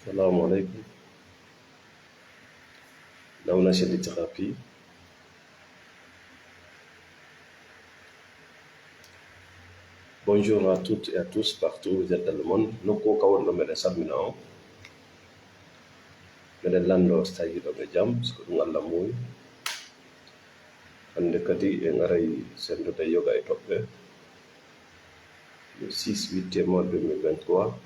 Assalamu alaikum. NAWNASELLY thérapie. Bonjour à toutes et à tous partout où vous êtes dans le monde. Nous sommes dans le salminao. Nous sommes lando stayi do jam parce que nous Allah moy. Ande kadi en aray sendo de yoga et toppe. Le 6-8 mois 2023.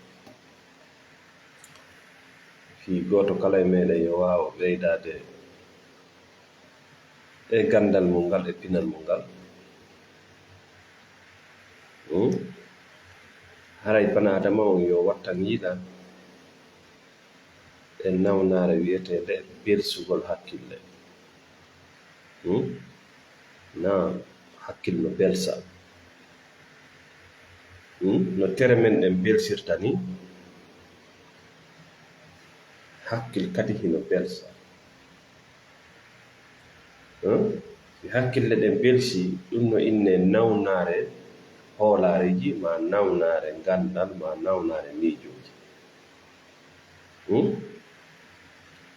Fi goto kala e meɗen yo wawa ɓeydade e gandal mum ngal e pinal mum ngal. Haray bana adama on yo wattan yiɗa e nawnare wiyetede belsugol hakkille. Na hakkille no belsa. No tere men ɗen belsirta ni hakkil kadi hino belsa. Si hakkille ɗen belsi ɗum no inne nawnare hoolareji ma nawnare gandal ma nawnare miijoji.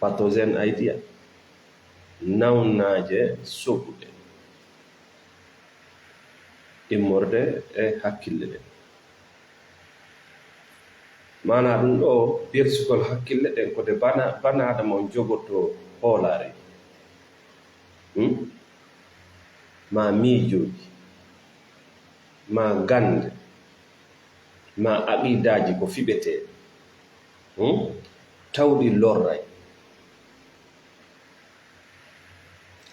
Pathogène idea nawnaje soɓuɗe immorde e hakkille ɗen. Mana ɗum ɗo belsugol hakkille ɗen kode bana adama on jogoto hoolare ma miijoji ma gande ma aqidaji ko fiɓete tawɗi lorray.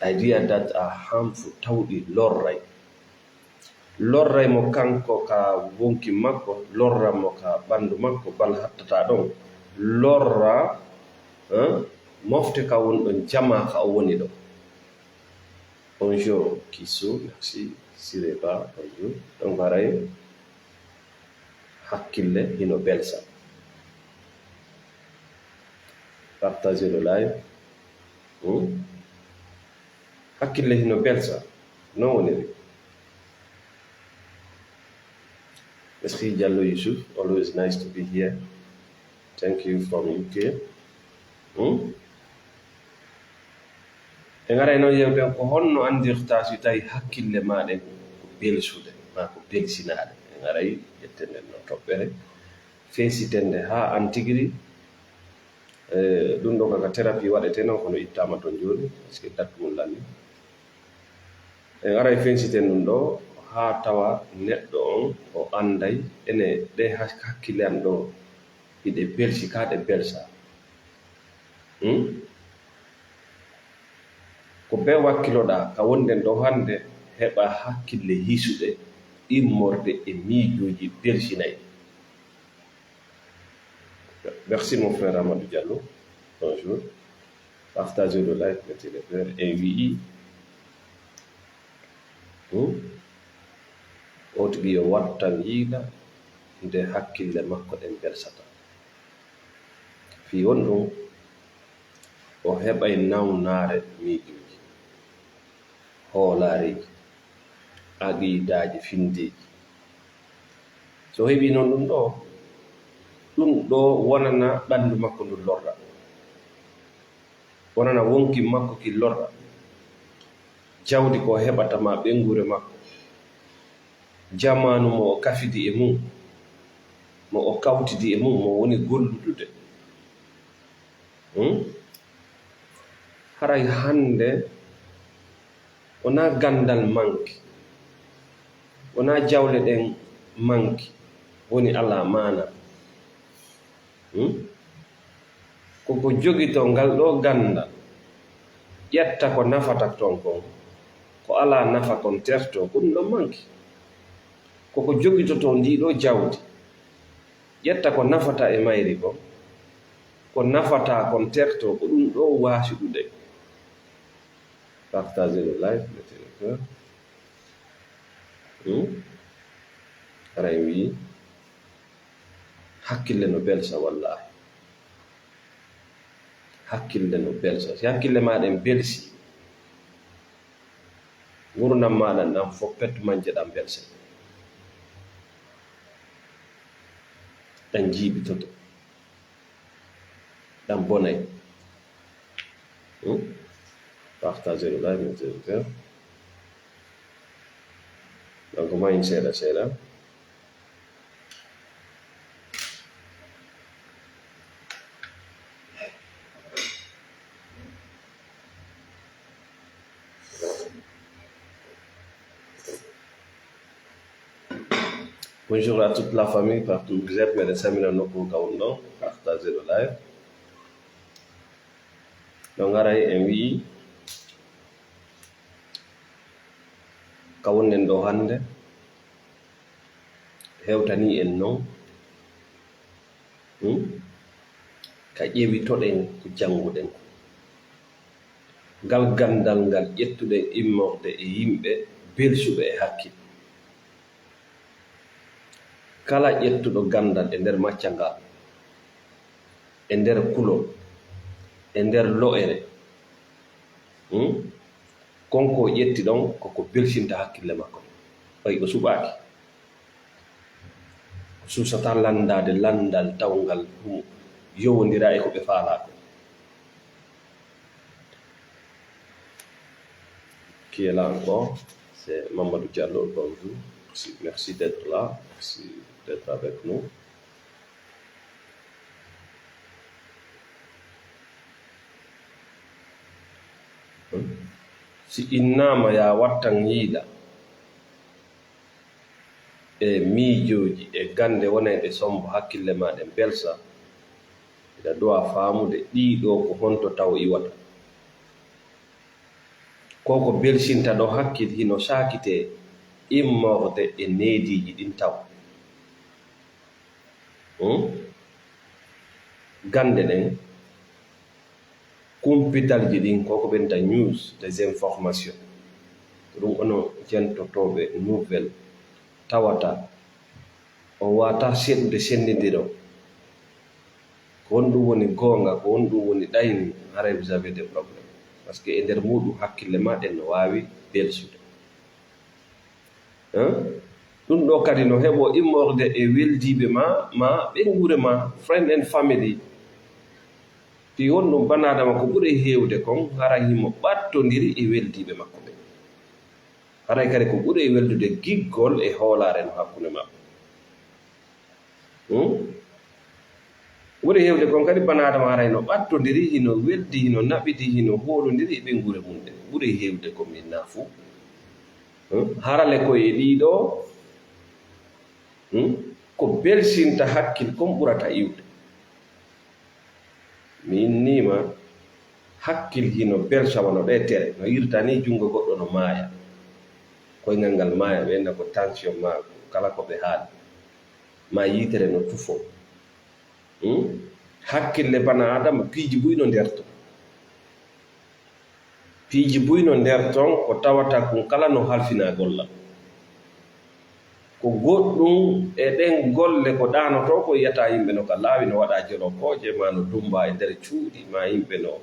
Idea that are harmful tawɗi lorray. Lorray mo kanko ka wonki makko, lorra mo ka ɓandu makko bal hattata ɗon, lorra mofte ka woni ɗon jama ka o woni ɗo. Bonjour Kisso, merci Sireba, bonjour. Donc waray hakkille hino belsa. Partagez le live. Hakkille hino belsa, non woniri. Merci Diallo Yusuf, always nice to be here. Thank you from UK. En aray noon yewden ko honno andirta so tawi hakkille maɗen ko belsude ma ko belsinade. En aray ƴettenden no toɓɓere feesitende ha an tigiri ɗum ɗo kaka thérapie waɗete noon kono ittama toon joni par ce que date mum lanni. En aray feesiten ɗum ɗo ha tawa neɗɗo on o anday ene ɗe hakkille an ɗo hiɗe belsi ka ɗe belsa. Ko be wakkiloɗa ka wonden ɗo hande heɓa hakkille hisuɗe immorde e miijoji belsinayi. Merci mon frère Amadou Diallo, bonjour. Partagez le live, mettez les cœurs et oui. Oto ɓiyo wattan yiila nde hakkille makko ɗen belsata. Fi won ɗum o heɓay nawnare miijoji, hoolareji, aqidaji findeji. So heɓi noon ɗum ɗo wonana ɓandu makko ndu lorra, wonana wonki makko ki lorra, jawdi ko heɓata ma ɓengure makko, jamanu mo o kafidi e mum, mo o kawtidi e mum, mo woni golludude. Haray hande wona gandal manki, wona jawle ɗen manki, woni ala mana. Koko jogito ngal ɗo gandal ƴetta ko nafata ton kon, ko ala nafa kon terto ko ɗum ɗo manki. Koko jogitoto ndiɗo jawdi ƴetta ko nafata e mayri kon, ko nafata kon terto ko ɗum ɗo waasi ɗuɗe. Partagez le live, mettez le cœur. Aray wi hakkille no belsa wallahi. Hakkille no belsa. Si hakkille maɗen belsi, gurdam maɗan ɗan fof pettu manje ɗan belsa. Ɗan jiiɓitoto. ɗam bonay. Partagez le live, mes auditeurs. Donc, comment il sert à cela? Bonjour à toute la famille, partout où vous êtes, mes amis, partagez le live. Donc, oui, kawunen ɗo hannde hewtani en noon ka ƴewitoɗen ko jannguɗen ngal gandal ngal ƴettuɗen immorde e yimɓe belsuɓe e hakkille. Kala ƴettuɗo gandal e nder macca ngal, e nder kulol, e nder lo'ere, konko ƴetti ɗon koko belsinta hakkille makko. Ɓay o suɓaaki, o susata landade landal tawngal yowondira e ko ɓe faalaako. Qui est là encore? C'est Mamadou Diallo. Bonjour. Merci d'être là. Merci d'être avec nous. Si innama ya wattan yiila e miijoji e gande wonayɗe sombo hakkille maɗen belsa, ida dowa faamude ɗiɗo ko honto taw iwata. Koko belsinta ɗo hakkil hino sakite immorde e neediji ɗin taw. Gande ɗen kumpitalji ɗin koko ɓenta news, des informations, ɗum ono jentotoɓe nouvelle tawata o wata seɗude sendidiro ko wonɗum woni gonga, ko wonɗum woni ɗayni. Haray vous avez des problèmes, parce que e nder muɗum hakkille maɗen no wawi belsude. Ɗum ɗo kadi no heɓo immorde e weldiɓe ma ɓe gure ma, friend and family. Fi wonɗum banadama ko ɓuuri hewde kon hara himo ɓattodiri e weldiɓe makko ɓe. Haray kadi ko ɓuuri weldude giggol e hoolare no hakkunde maɓɓe. ɓuuri hewde kon kadi banadama haray no ɓattodiri, hino weldi, hino naɓidi, hino hoolodiri e ɓe gure mum ɗe. ɓuuri hewde ko min na fuu. Harale koye ɗiɗo ko belsinta hakkil kon ɓurata iwde. Min nima hakkil hino belsawa no ɗe tere, no yirta ni jungo goɗɗo no maaya, koyngal ngal maaya, ɓenna ko tension ma, kala ko ɓe haali ma yitere no tufo. Hakkille bana adama piiji buyno nder ton, piiji buyno nder ton ko tawata kon kala no halfina golla. Ko goɗɗum e ɗen golle ko ɗanoto ko yiyata yimɓe no ka laawi no waɗa jolokoje ma, no dumba e nder cuuɗi ma, yimɓe no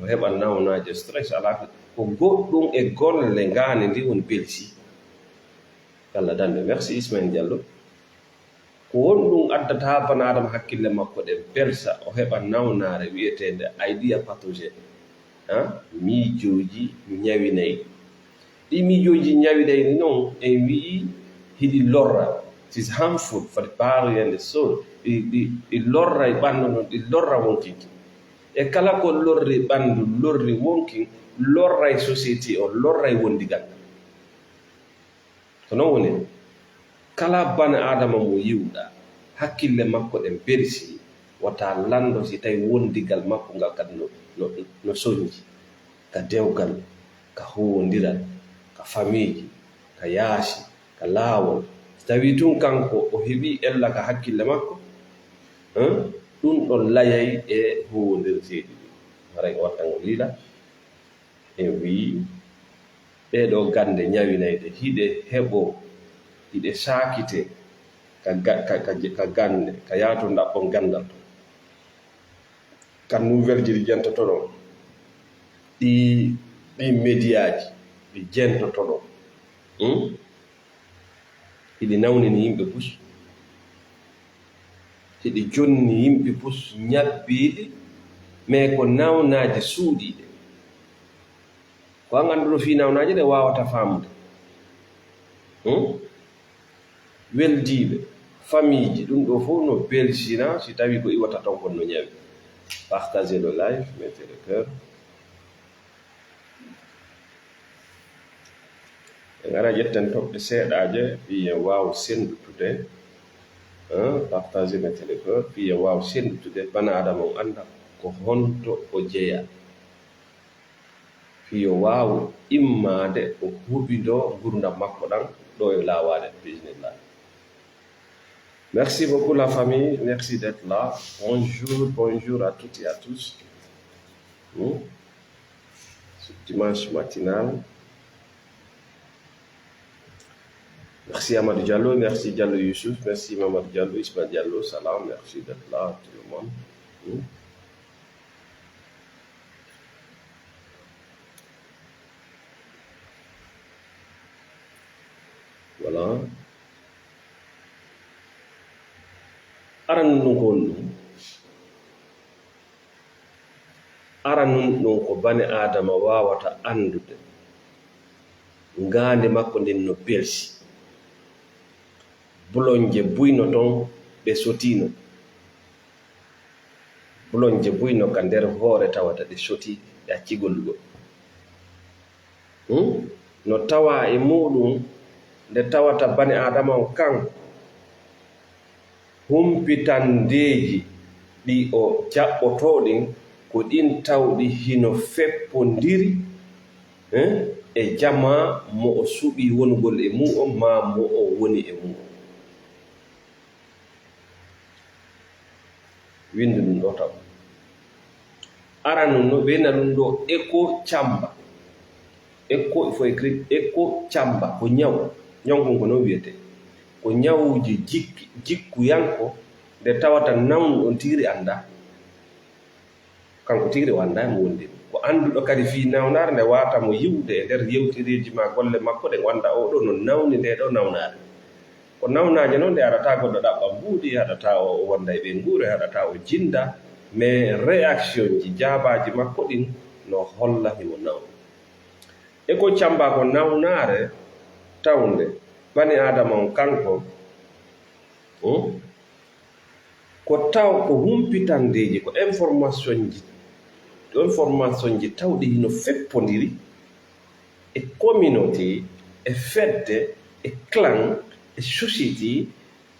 heɓa nawnaje stress ala. Ko goɗɗum e golle ngane ndi woni belsi. Allah dande. Merci Ismail Diallo. Ko wonɗum addata bana adama hakkille makko ɗe belsa, o heɓa nawnare wiyetede idea pathogène, miijoji ñawinayɗi. Ɗi miijoji ñawinayɗi noon en wii hiɗi lorra, it is harmful for the body and the soul. ɗi lorra e ɓandu noon, ɗi lorra wonkinki. E kala ko lorri ɓandu, lorri wonkin, lorra e société o, lorra e wondigal. So noon woni kala bana adama mo yiwɗa hakkille makko ɗen belsi, wata lando si tawi wondigal makko ngal kadi no soñji, ka dewgal, ka huwodiral, ka famille, ka yaasi, ka laawol. Tawi tun kanko o heɓi ella ka hakkille makko, ɗum ɗon layay e huwondirteɗi ɗi. Haray o watta ngo liila en wii ɗeɗo gande ñawinayde hiɗe heɓo, hiɗe sakite ka gande, ka yaato ɗaɓɓon gandal to, ka nouvelle ji ɗi jentotoɗon, ɗi médiaji ɗi jentotoɗon, hiɗi nawnini yimɓe pus, hiɗi jonni yimɓe pus ñabbiɗi mais ko nawnaaji suuɗiiɗe ko an annduɗo fii nawnaaji ɗe waawata faamude weldiiɓe famille ji ɗum ɗo fof no belsina si tawi ko iwata ton kon no ñawi. Partagez le live, mettez le cœur. En ara ƴetten toɓɓe seeɗaaje wiyen waaw senndutude. Partagez, mettez le cœur. Wiyen waaw senndutude bana adama on annda ko honto o jeya. Fiyo waaw immaade o huɓidoo gurdam makko ɗan ɗo e laawaade bismillah. Merci beaucoup la famille, merci d'être là. Bonjour à toutes et à tous. Ce dimanche matinal. Merci Amadou Diallo, merci Diallo Youssouf, merci Mamadou Diallo, Isma Diallo, salam, merci d'être là tout le monde. Voilà. Aran nun ko bani adama wawata andude ngande makko nden no belsi bulonje buyno ton ɓe sotino bulonje buyno ka nder hoore tawata ɗe soti e accigol go no tawa e muɗum nde tawata bani adama o kanko humpitandeji ɗi o jaɓɓotoɗin ko ɗin tawɗi hino feppondiri e jama mo o suɓi wongol e mu'on ma mo o woni e mu'on. Windu ɗum ɗo taw aranu no ɓeyna ɗum ɗo écho camba, écho il faut écrire écho camba ko ñaw ñawgon ko noon wiyete ko ñawuji jikkuyanko nde tawata nawnu on tiri anda kanko tiri o anda mo wondi ko anduɗo kadi fi nawnare nde wata mo yiwde e nder yewtireji ma golle makko ɗe wanda oɗo no nawni nde ɗo nawnare ko nawnaje noon nde haɗata goɗɗo ɗaɓɓa mbuuɗi haɗata o wonda e ɓe nguure haɗata o jinda mais réaction ji jaabaji makko ɗin no holla himo nawna e ko camba ko nawnare tawnde bani adama on kanko ko taw ko humpitandeji ko information ji tawɗi hino feppodiri e communauté e fedde e clan e société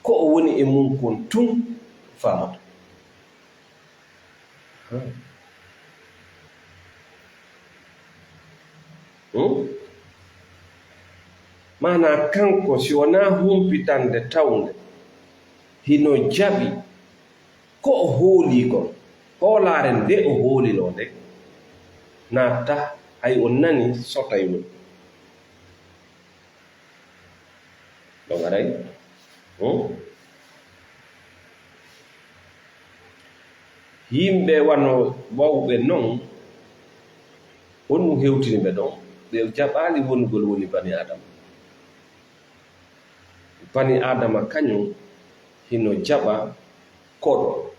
ko o woni e mum kon tun famata mana kanko si wona humpitande tawnde hino jaɓi ko o hooli kon hoolare nde o hoolino nde naata hay o nani sotay woni ɗo garay yimɓe wano wawɓe noon honɗum hewtini ɓe ɗon ɓe jaɓali wongol woni bani adama. Bani adama kañum hino jaɓa koɗo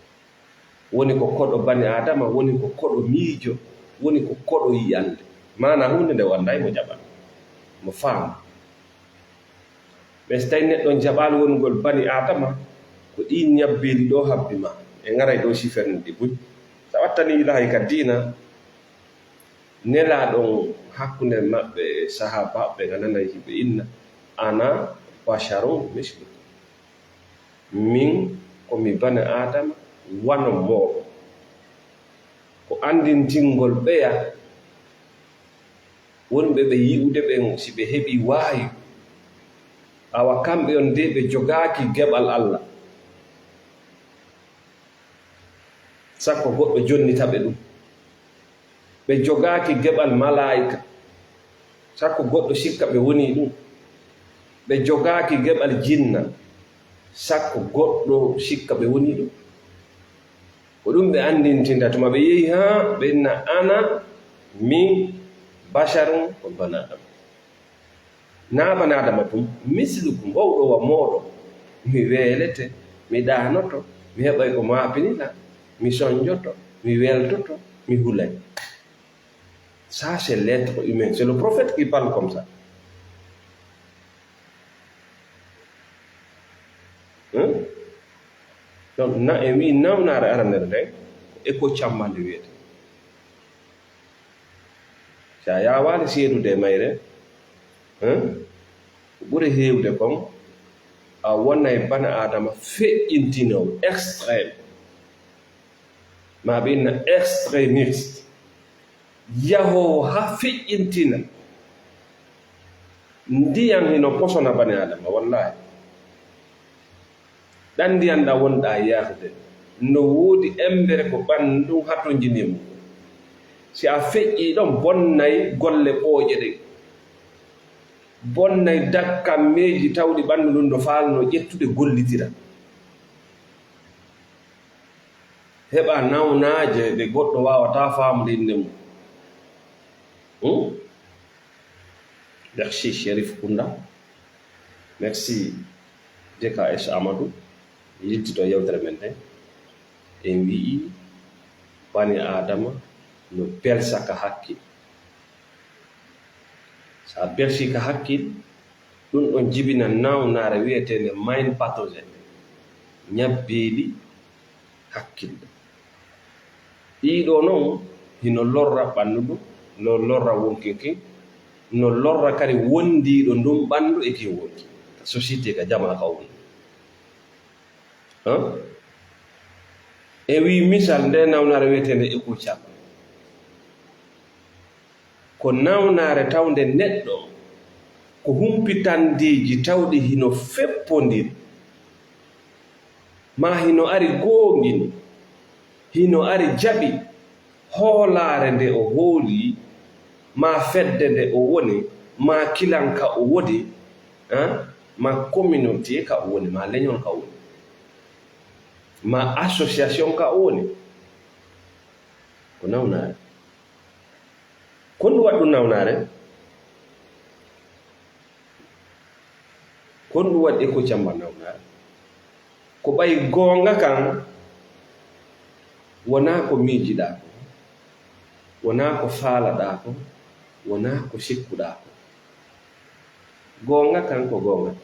woni ko koɗo bani adama woni ko koɗo miijo woni ko koɗo yiyande mana hunde nde wanda mo jaɓa mo faama ɓe so tawi neɗɗo jaɓali wongol bani adama ko ɗi ñabbeli ɗo habbi ma e garay ɗo siferne ɗi buñ sa wattani ilahay ka diina nelaɗon hakkunde maɓɓe e sahaba ɓe gananayi hiɓe inna ana basharum mislu min komi bani adama wano moɗo ko andintingol ɓeya wonɓe ɓe yi'ude ɓen si ɓe heɓi waayu awa kamɓe on nde ɓe jogaaki geɓal Allah sakko goɗɗo jonnita ɓe ɗum ɓe jogaaki geɓal malaika sakko goɗɗo sikka ɓe woni ɗum ɓe jogaaki geɓal jinna sakko goɗɗo sikka ɓe woni ɗum ko ɗum ɓe andintinta tuma ɓe yehi ha ɓe inna ana min basharum ko bani adama na bani adama tum mislukum wawɗo wa moɗo mi weelete mi ɗanoto mi heɓay ko maapinila mi soñjoto mi weltoto, mi hulay. Ça, c'est l'être humain. C'est le prophète qui parle comme ça. Hein? Donc, wi nawnare aranere nde e ko cammande wiyete. Sa yawani seedude mayre, ɓuri heewde kon a wona e bana adama feƴƴintinowo extrême, ma ɓe inna extrémiste, yahowo ha feƴƴintina ndiyam hino posona bane adama. Wallahi ɗan ndiyam ɗa wonɗa yahde no woodi embere ko ɓanndu hato jinimo. Si a feƴƴi ɗon bonnay golle ɓooƴe ɗen, bonnay dakkammeji tawɗi ɓanndu ndun no faalno ƴettude gollitira, heɓa nawnaje ɗe goɗɗo wawata faamude inde mum. Merci Chérif Kounda, merci DKS Amadou. Yittito yewtere men nde en wi'i bani adama no belsa ka hakkil. Sa belsi ka hakkil, ɗum ɗon jibina nawnare wiyetende mind pathogen, ñabbeeli hakkille. ɗiɗo noon hino lorra ɓanndu, no lorra wonkinkin, no lorra kadi wondiɗo ndun ɓanndu e kin wonki ka société ka jama ka woni. E wi misal nde nawnare wiyetende eco cam ko nawnare tawde neɗɗo ko humpitandeji tawɗi hino feppondiri, ma hino ari goongin, hino ari jaɓi hoolare nde o hooli, ma fedde nde o woni, ma kilan ka o wodi, ma communauté ka o woni, ma leñol ka o woni, ma association ka o woni, ko nawnare. Ko ndu waɗi ɗum nawnare? Ko ndu waɗi ko camba nawnare? Ko ɓay goonga kan wona ko miijiɗa ko, wona ko faalaɗa ko, wona ko sikkuɗa ko. Goonga kan ko goonga,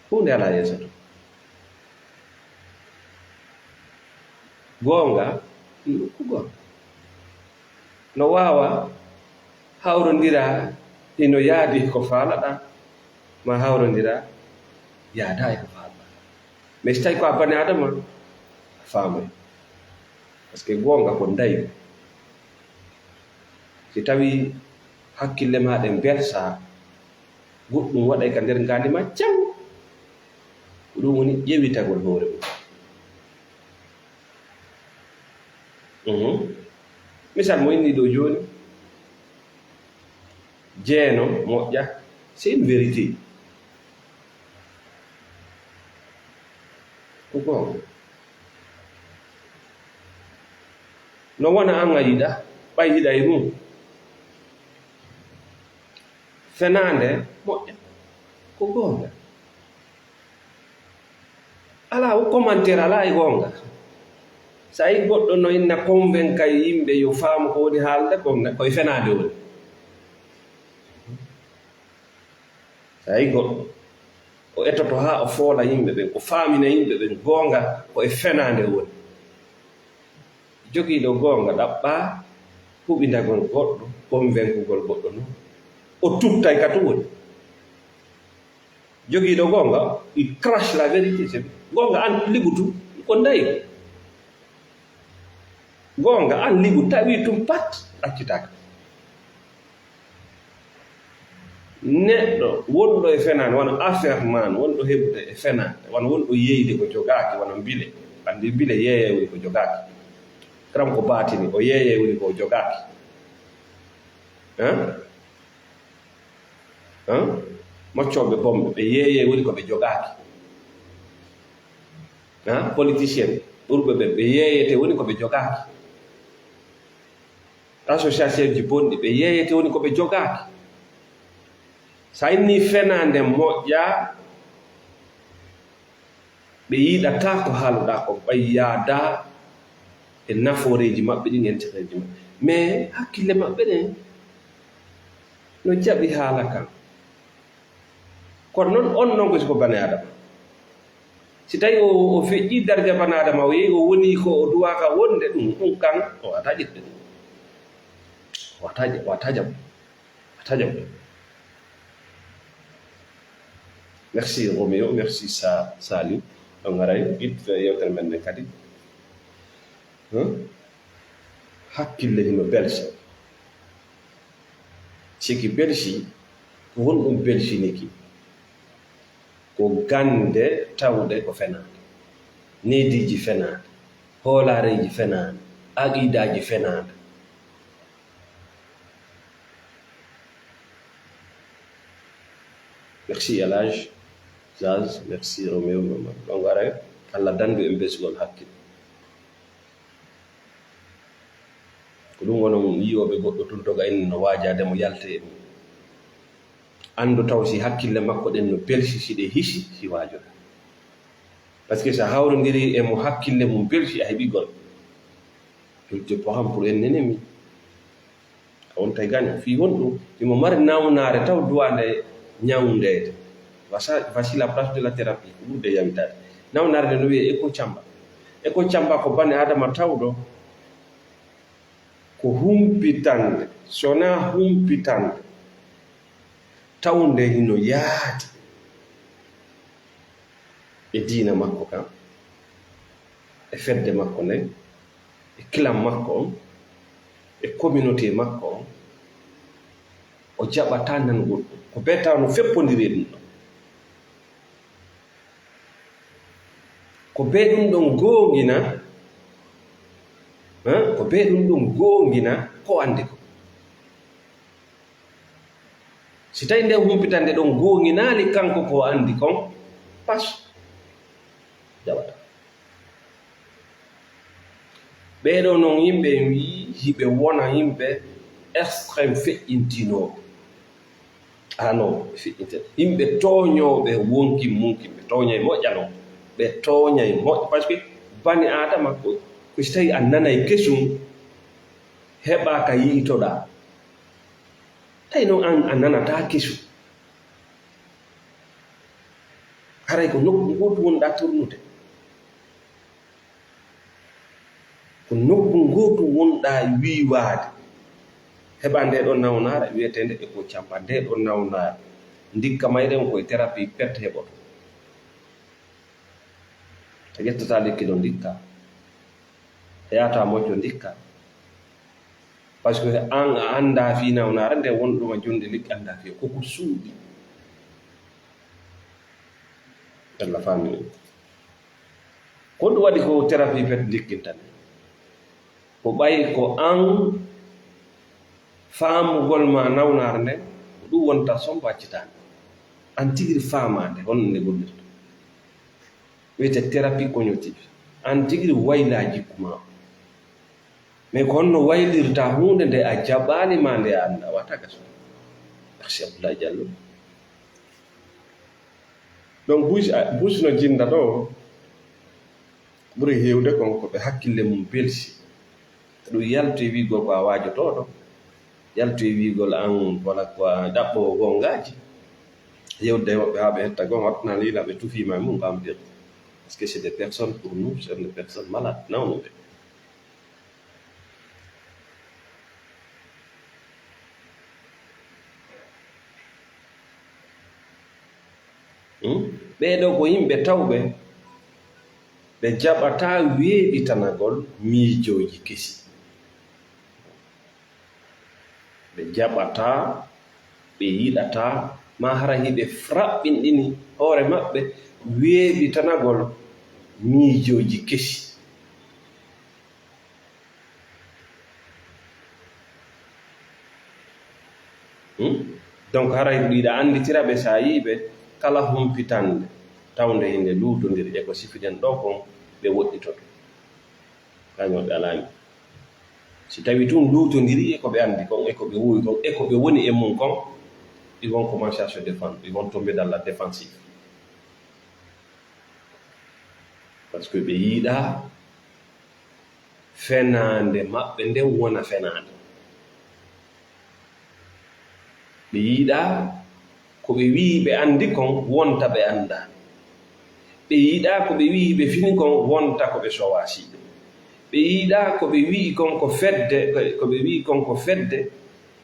hunde ala yeeso to. Goonga ko goonga. No wawa hawrondira hino yaadi ko faalaɗa, ma hawrondira yaada e ko faalaɗa. Mais so tawi ko a bani adama a faamoy, par ce que goonga ko ndayi. Si tawi hakkille maɗa belsa, goɗɗum waɗay ka nder ngandi ma jam, ko ɗum woni ƴewitagol hoore mum. Misal mo inni ɗo joni, jeeno moƴƴa, c'est une vérité. Ko gonga. No wona an a yiɗa, ɓay yiɗa e mum. Fenande moƴƴa, ko gonga. Ala o commentaire ala e gonga. Sa yi goɗɗo no inna convainca yimɓe yo faamu ko woni haalde koye fenade woni. Sa yi goɗɗo o ettoto ha o foola yimɓe ɓen, o faamina yimɓe ɓen goonga koye fenade woni. Jogiiɗo goonga ɗaɓɓa huɓindagol goɗɗo, convaincugol goɗɗo noon, o tuttay ka to woni. Jogiiɗo goonga il crache la vérité. Goonga an liɓutu ko ndayi. Goonga an ligu tawi tum pat ɗaccitaka. Neɗɗo wonɗo e fenade wona affaire man, wonɗo heɓude e fenade, wona wonɗo yeyde ko jogaaki, wona bile. Andi bile yeeye woni ko jogaaki. Karam ko baatini o yeeye woni ko jogaaki. Maccoɓe bomɓe ɓe yeeye woni ko ɓe jogaaki. Politicien ɓurɓe ɓe yeeyete woni ko ɓe jogaaki. Association ji bonɗi ɓe yeeyete woni ko ɓe jogaaki. Sa inni fenande moƴƴa, ɓe yiɗata ko haaluɗa ko, ɓay yaada e nafooreji maɓɓe ɗin intérêtji maɓɓe mais hakkille maɓɓe ɗen no jaɓi haala kan kono noon on noon kosi ko bane adama si tawi o feƴƴi darde bane adama o yehi o woni ko o duwaka wonde ɗum kan o wata ƴettude ɗum wata jaɓ merci Roméo merci Saliou on garay it yewtere men ne kadi hakkille hino belsa siki belsi ko wonɗum belsiniki ko gande tawde ko fenade neediji fenade hoolareji fenade aqidaji fenade merci Elage Zaz merci Roméo Mamadou ɗon garay Allah dandu en besgol hakkille ko ɗum wona yiwoɓe goɗɗo tun doga en no waajade mo yalte e mum anndu taw si hakkille makko ɗen no belsi si ɗe hisi si waajoɗa par ce que so hawrodiri e mo hakkille mum belsi a heɓi gol je poham pour en nenemi on tay gagne fi wonɗum imo mari nawnare taw duwande ñawndede voici la place de la thérapie ko ɓurde yawitade nawnare nde no wiye eko camba ko bane adama tawɗo ko humpitande sona humpitande tawnde hino yaadi e diina makko kam e fedde makko nden e clan makko on e communauté makko on o jaɓata nangol ɗum ko beta no feppodiri ɗum ɗon ko be ɗum ɗon goongina ko be ɗum ɗum goongina ko andi ko si tawi nde humpitande ɗon goonginali kanko ko andi kon pas jaɓata ɓeɗo noon yimɓe wi hiɓe wona yimɓe extrême feƴƴintinoɓe ano feƴƴinte yimɓe toñoɓe wonki munki ɓe toñay moƴƴano ɓe toñay moƴƴa par ce que bani adama ko si tawi a nanay kesum heɓa ka yiitoɗa tawi noon an a nanata kesum haray ko nokku ngotu wonɗa tornude ko nokku ngotu wonɗa wiiwade heɓa nde ɗon nawnare wiyetende e ko campa nde ɗon nawnare ndikka mayɗen koye thérapie perte heɓoto a ƴettata lekki ɗo ndikka a yata moƴƴo ndikka par ce que an a anda fi nawnare nde wonɗuma jonde lekki anda fi koko suuɗi Allah famini ko ɗum waɗi ko thérapie perte ndikkintane ko ɓayi ko an faamugol ma nawnare nden ko ɗum wonta son baccitande an tigiri faamade honno nde gollirta wiyete thérapie cognitive an tigiri wayla jikku ma mais ko honno waylirta hunde nde a jaɓali ma nde a anda wata gaso merci Abdoulaye Diallo donc buus no jinda ɗo ɓuri hewde kon ko ɓe hakkille mum belsi ɗum yalto e wigol ko a waajotoɗo yalto e wigol an wala ko a ɗaɓɓowo gongaji yewde e woɓɓe haa ɓe hetta gon wattana liila ɓe tufima e mum kam dir parce que c'est des personnes pour nous c'est des personnes malades nawnude ɓeɗo ko yimɓe tawɓe ɓe jaɓata weeɗitanagol miijoji kesi ɓe jaɓata ɓe yiɗata ma hara hiɓe fraɓɓinɗini hoore maɓɓe weeɗitanagol miijoji kesi donc hara ɗiɗa anditira ɓe sa yiɓe kala humpitande tawde hinde luutodiri e ko sifiɗen ɗo kon ɓe woɗɗitoto kañum ɓe alani si tawi tun luutodiri e ko ɓe andi kon e ko ɓe wuwi kon e ko ɓe woni e mum kon ils vont commencer à se défendre ils vont tomber dans la défensive parce que ɓe yiiɗa fenaande maɓɓe nden wona fenaande. Ɓe yiɗaa ko ɓe wii ɓe anndi kon wonta ɓe annda. Ɓe yiɗaa ko ɓe wii ɓe fini kon wonta ko ɓe sowaasiiɓe. ɓe yiɗaa ko ɓe wii kon ko fedde, ko ɓe wii kon ko fedde,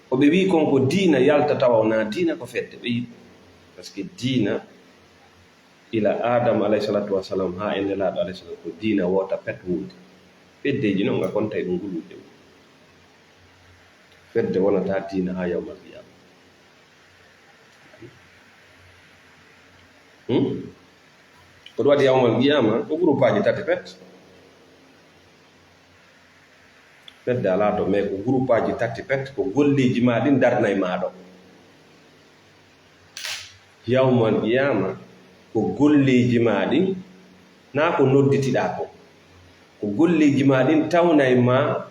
ko ɓe wii kon ko diina yalta tawa wonaa diina ko fedde. Ɓe yiɗi par ce que diina ila adama alayhi salatu wasalam haa e nelaaɗo alayhi salam ko diina woota pet wuude. Feddeji noon nga konta e ɗum nguluuɗe. Fedde wonataa diina haa yawmal qiyama. Ko ɗum waɗi yawmal qiyama ko groupe aji tati pet. Fedde alaa to, mais ko groupe aji tati pet, ko golleeji maa ɗin darnay maa ɗo. Yawmal qiyama ko golleeji maa ɗin, naa ko nodditiɗaa ko, ko golleeji maa ɗin tawnay maa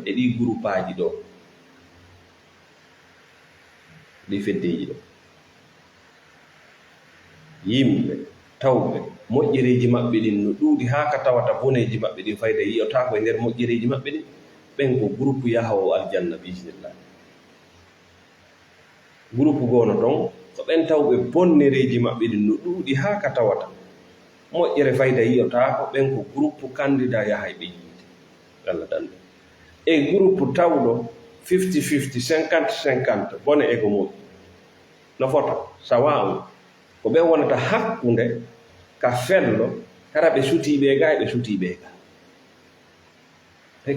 e ɗii groupe aji ɗo, ɗii feddeeji ɗo. Yimɓe tawɓe moƴƴereeji maɓɓe ɗin no ɗuuɗi haa ka tawata boneeji maɓɓe ɗin fayda yi'otaako e nder moƴƴereeji maɓɓe ɗin, ɓen ko groupe yahowo aljanna biisinillah. Groupe goono ton ko ɓen tawɓe bonnereeji maɓɓe ɗin no ɗuuɗi haa ka tawata moƴƴere fayda yi'otaako, ɓen ko groupe candidat yahay ɓe yiide Allah dande. E groupe tawɗo 50-50 50-50 bone e ko moƴƴi no fota sawa'un ko ɓen wonata hakkunde ka fello hara ɓe sutiiɓe ga e ɓe sutiiɓe ga.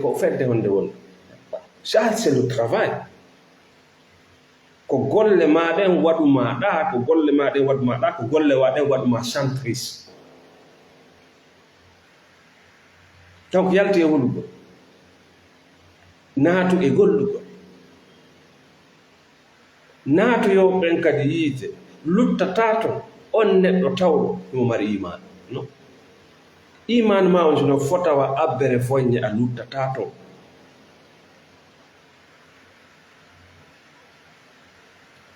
Ko fedde honde woni ça c'est le travail. Ko golle maɗen waɗumaɗa, ko golle maɗen waɗumaɗa, ko golle waɗen waɗuma centrice. Donc yalti e hollugo naatu e gollugo, naatu yo ɓen kadi yiite luttata to on neɗɗo tawɗo imo mari iman. No, iman ma on sino fotawa abbere foññe a luttata to.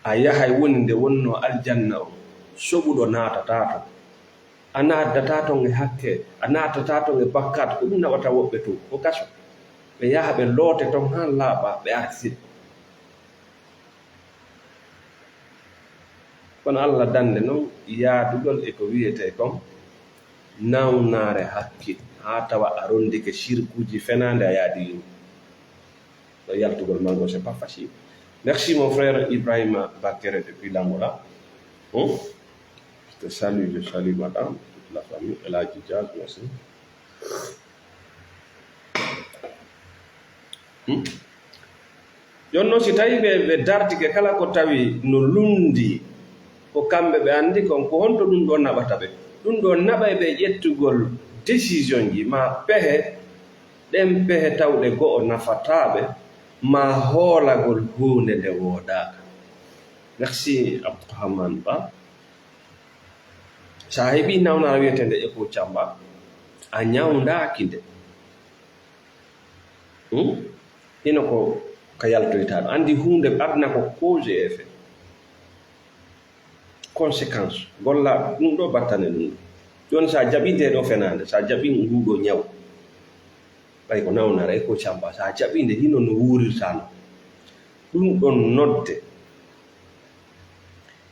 A yahay woni nde wonno aljanna o soɓuɗo naatata to, a naatata ton e hakke, a naatata ton e bakkat. Ko ɗum nawata woɓɓe to ko kaso, ɓe yaha ɓe loote ton haa laaɓa ɓe artide. Kono Allah dande noon yaadugol e ko wiyete kon nawnaare hakke haa tawa a rondike sirkuuji fenaande a yaadi yimɓe. ɗo yaltugol mango c'est pas facile. Merci mon frère Ibrahima Bakere depuis l'Angola. Je te salue, je salue madame, toute la famille, et la Djidjaz, merci. Jonno si tawi ɓe dartike kala ko tawi no lundi ko kamɓe ɓe anndi kon ko honto ɗum ɗo naɓata ɓe. Ɗum ɗo naɓay ɓe ƴettugol décision ji ma pehe, ɗen pehe tawɗe go'o nafataaɓe ma hoolagol huunde nde woodaaka. Merci Abdourahmane Ba. So a heɓii nawnara wiyetende Eko Camba a ñawndaaki nde. Hino ko yaltoytaaɗo anndi huunde adna ko cause et effet, conséquence golla ɗum ɗo battane ɗum ɗo. Jooni so a jaɓii nde ɗo fenaande, so a jaɓii nguuɗo ñaw ɓay ko nawnara Eko Camba, so a jaɓii nde hino no wuurirtaa no, ɗum ɗon nodde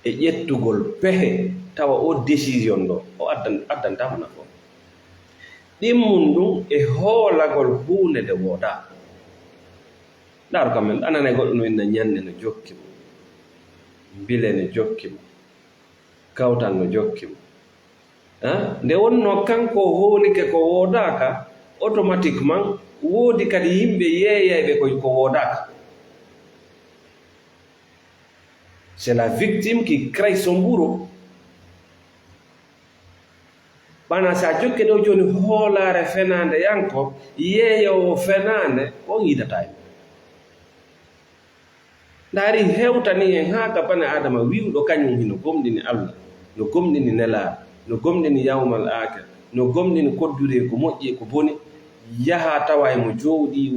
e ƴettugol pehe tawa o décision ɗo o addantama nafoore. Ɗimmum ɗum e hoolagol huunde nde woodaa. Ndaaru kam men anane goɗɗo no inna ñande no jokki mo, mbile no jokki mo, kawtal no jokki mo. Nde wonno kanko hoolike ko woodaaka, automatiquement woodi kadi yimɓe yeeyayɓe ko woodaaka. C'est la victime qui crée son bourreau. Bana sa jokke ɗo jooni hoolaare fenaande yanko yeeyowo fenaande on yidata en. Ndaari hewtani en haa ka bane adama wiwɗo kañum hino gomɗini Allah, no gomɗini nelaaɗo, no gomɗini yawmal akir, no gomɗini koddure ko moƴƴi e ko boni, yaha tawa emo jowɗi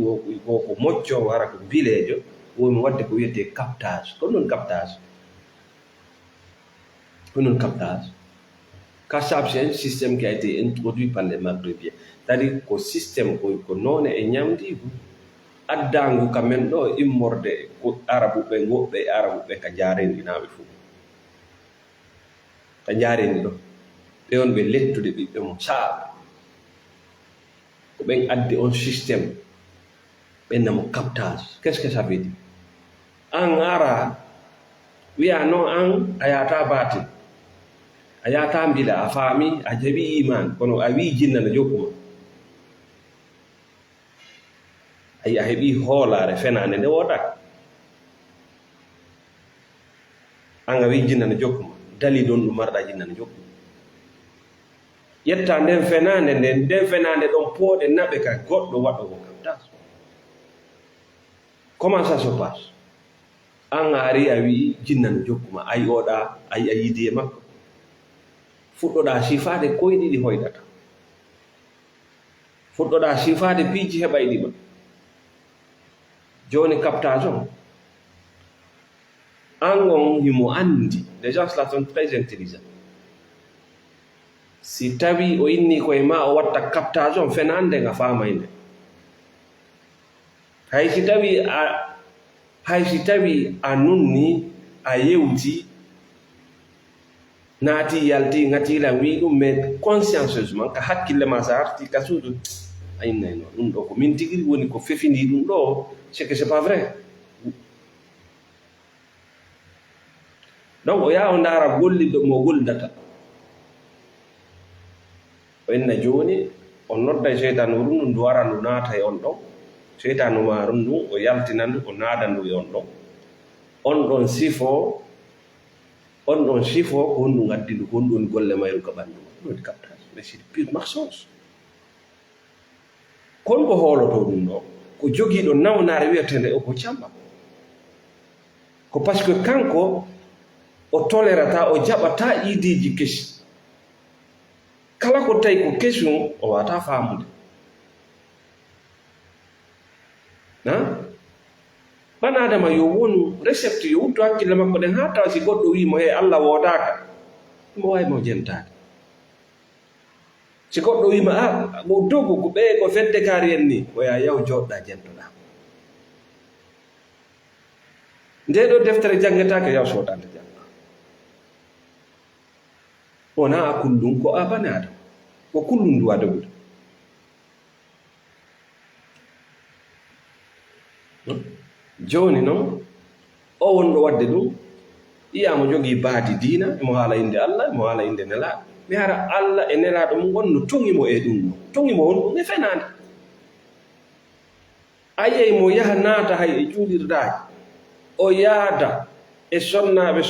ko mocco wara ko bileejo, womi wadde ko wiyete captage. Ko non captage, ko non captage. C'est un système qui a été introduit par les Maghrébiens. C'est-à-dire que le système que non est ñamdi addangu kamen ɗo immorde ko arabu ɓe goɓɓe arabu ɓe ka jarendi naɓe fuu ka jarendi ɗo ɓe on ɓe lettude ɓiɓɓe mum saaɓe ko ɓen addi on système ɓennamo captage. Qu'est ce que ça veut dire? An ara wiya non an a yata batin a yata mbila a faami a jaɓi iman kono a wi jinnana jokkuma a heɓi hoolare fenande nde wodak an a wi jinnana jokkuma dali ɗon ɗum marɗa jinnana jokkuma ƴetta nden fenande ɗon pooɗe naɓe ka goɗɗo waɗɗo ko captage. Comment ça se passe? An ari a wi jinnana jokkuma ay oɗa a yidi e makko fuɗɗoɗa sifade koyɗiɗi hoydata fuɗɗoɗa sifade piiji heɓay ɗiɓa joni captage on an on himo andi. Les gens là sont très intelligents. Si tawi o inni koye ma o watta captage on fenande nga famayde hay si tawi a nunni a yewti naati yalti ngatila wi ɗum mais consciencieusement ka hakkille ma sa arti ka suudu aynayno ɗum ɗo ko min tigiri woni ko fefindi ɗum ɗo c'est que c'est pas vrai. Donc o yaha o ndaara golliɗo mo gollidata o enna joni o nodda e seytanu rundu ndu wara ndu naata e on ɗon seytanu ma rundu o yaltinandu o naada ndu e on ɗon on ɗon sifo ko honɗum addi ndu ko honɗum woni golle mayru ka ɓanndu ma ɗum captage. Mais c'est pure mensonge. Kon ko hooloto ɗum ɗo ko jogiiɗo nawnare wiyetende o ko camba ko par ce que kanko o tolerata o jaɓata idiji kesi kala ko tawi ko kesum o wata faamude banadama yo wonu récepte yo wutto hakkille makko ɗen ha tawa si goɗɗo wimo he Allah woodaka mo waymo jentade. Si goɗɗo wima a mo dogu ko ɓe ko fedde kaari en ni oya yaw joɗɗa jentoɗa nde ɗo deftere jangetake yaw sodande jangga wona a kullum ko a banadama ko kullum ndu wadogude joni noon o wonɗo wadde ɗum iyamo jogii baadi diina emo haala inde Allah emo haala inde nelaɗo mi hara Allah e nelaɗo mum wonno tongimo e ɗum ɗo tongimo won ɗum e fenade a yey mo yaha naata hay e juulirdaji o yaada e sonnaɓe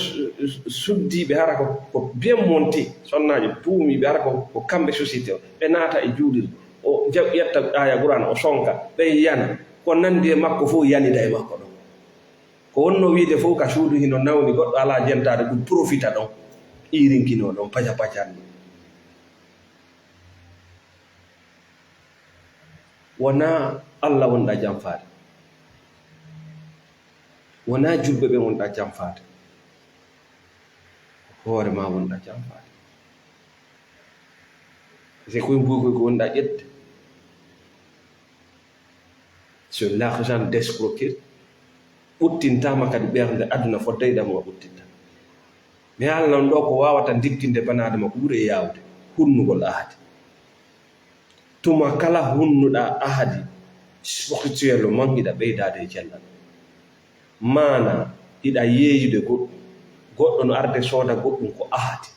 suddiɓe hara ko bien monté sonnaji tuumiɓe hara ko kamɓe société o ɓe naata e juulirde o ƴetta aya Qur'an o sonka ɓe yana ko nandi e makko fof yanida e makko ɗon ko wonno wiide fof ka suudu hino nawni goɗɗo ala jentade ɗum profita ɗon irinkino ɗon paca pacanɗo wona Allah wonɗa jamfaade wona julɓe ɓe wonɗa jamfaade hoore ma wonɗa jamfaade c'est koye mbuy ko wonɗa ƴette sur l'argent d'escroquerie ɓuttintama kadi ɓernde aduna foddayɗamo ɓuttinta mi haalnan ɗo ko wawata digginde banadema ko ɓuuri e yawde hunnugol ahadi tuma kala hunnuɗa ahadi spirituel o mangiɗa ɓeydade e cellal mana iɗa yeeyude goɗɗo no arde sooda goɗɗum ko ahadi